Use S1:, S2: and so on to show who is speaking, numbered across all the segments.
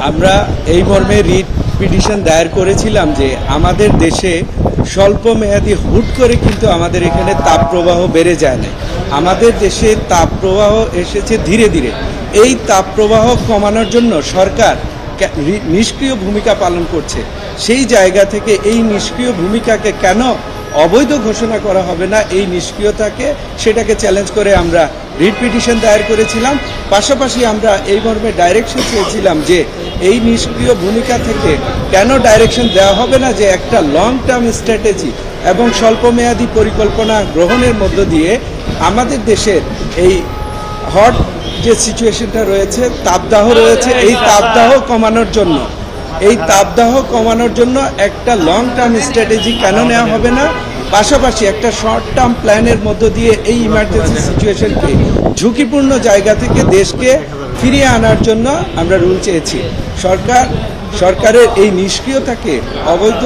S1: আমরা এই মর্মে রিট পিটিশন দায়ের করেছিলাম যে আমাদের দেশে স্বল্প মেয়াদী হুট করে কিন্তু আমাদের এখানে তাপপ্রবাহ বেড়ে যায় না। আমাদের দেশে তাপপ্রবাহ এসেছে ধীরে ধীরে। এই তাপপ্রবাহ কমানোর জন্য সরকার নিষ্ক্রিয় ভূমিকা পালন করছে। সেই জায়গা থেকে এই নিষ্ক্রিয় ভূমিকাকে কেন অবৈধ ঘোষণা করা হবে না, এই নিষ্ক্রিয়তাকে সেটাকে চ্যালেঞ্জ করে আমরা রিট পিটিশন দায়ের করেছিলাম। পাশাপাশি আমরা এই মর্মে ডাইরেকশন চেয়েছিলাম যে এই নিষ্ক্রিয় ভূমিকা থেকে কেন ডাইরেকশন দেওয়া হবে না যে একটা লং টার্ম স্ট্র্যাটেজি এবং স্বল্পমেয়াদী পরিকল্পনা গ্রহণের মধ্য দিয়ে আমাদের দেশের এই হট যে সিচুয়েশনটা রয়েছে, তাপদাহ রয়েছে, এই তাপদাহ কমানোর জন্য একটা লং টার্ম স্ট্র্যাটেজি কেন নেওয়া হবে না, পাশাপাশি একটা শর্ট টার্ম প্ল্যানের মধ্য দিয়ে এই ইমার্জেন্সি সিচুয়েশনকে ঝুঁকিপূর্ণ জায়গা থেকে দেশকে ফিরিয়ে আনার জন্য আমরা রুল চেয়েছি। সরকারের এই নিষ্ক্রিয়তাকে অবৈধ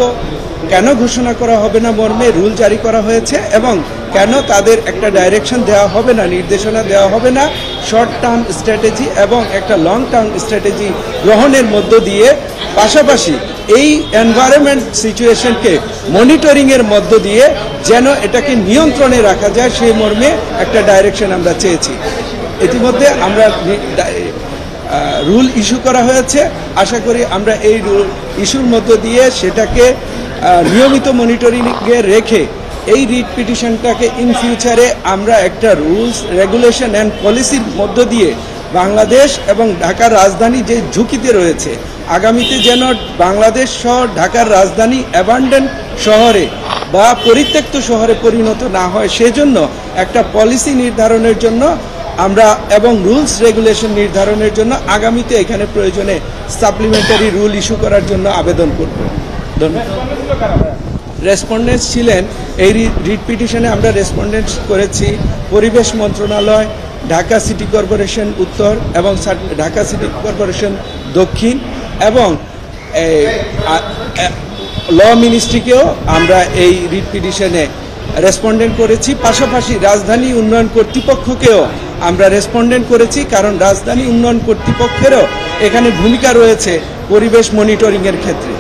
S1: কেন ঘোষণা করা হবে না মর্মে রুল জারি করা হয়েছে এবং কেন তাদের একটা ডাইরেকশন দেওয়া হবে না, নির্দেশনা দেওয়া হবে না শর্ট টার্ম স্ট্র্যাটেজি এবং একটা লং টার্ম স্ট্র্যাটেজি গ্রহণের মধ্য দিয়ে, পাশাপাশি এই এনভায়রনমেন্ট সিচুয়েশনকে মনিটরিংয়ের মধ্য দিয়ে যেন এটাকে নিয়ন্ত্রণে রাখা যায় সেই মর্মে একটা ডাইরেকশন আমরা চেয়েছি। ইতিমধ্যে আমরা রুল ইস্যু করা হয়েছে। আশা করি আমরা এই রুল ইস্যুর মধ্য দিয়ে সেটাকে নিয়মিত মনিটরিংয়ে রেখে এই রিট পিটিশনটাকে ইন ফিউচারে আমরা একটা রুলস রেগুলেশন অ্যান্ড পলিসির মধ্য দিয়ে বাংলাদেশ এবং ঢাকার রাজধানী যে ঝুঁকিতে রয়েছে, আগামীতে যেন বাংলাদেশ সহ ঢাকার রাজধানী অ্যাবান্ডেন্ট শহরে বা পরিত্যক্ত শহরে পরিণত না হয়, সেজন্য একটা পলিসি নির্ধারণের জন্য আমরা এবং রুলস রেগুলেশন নির্ধারণের জন্য আগামীতে এখানে প্রয়োজনে সাপ্লিমেন্টারি রুল ইস্যু করার জন্য আবেদন করব। ধন্যবাদ। রেসপন্ডেন্টস ছিলেন এই রিট পিটিশনে আমরা রেসপন্ডেন্টস করেছি পরিবেশ মন্ত্রণালয়, ঢাকা সিটি কর্পোরেশন উত্তর এবং ঢাকা সিটি কর্পোরেশন দক্ষিণ এবং ল মিনিস্ট্রিকেও আমরা এই রিট পিটিশনে রেসপন্ডেন্ট করেছি। পাশাপাশি রাজধানী উন্নয়ন কর্তৃপক্ষকেও আমরা রেসপন্ডেন্ট করেছি, কারণ রাজধানী উন্নয়ন কর্তৃপক্ষেরও এখানে ভূমিকা রয়েছে পরিবেশ মনিটরিংয়ের ক্ষেত্রে।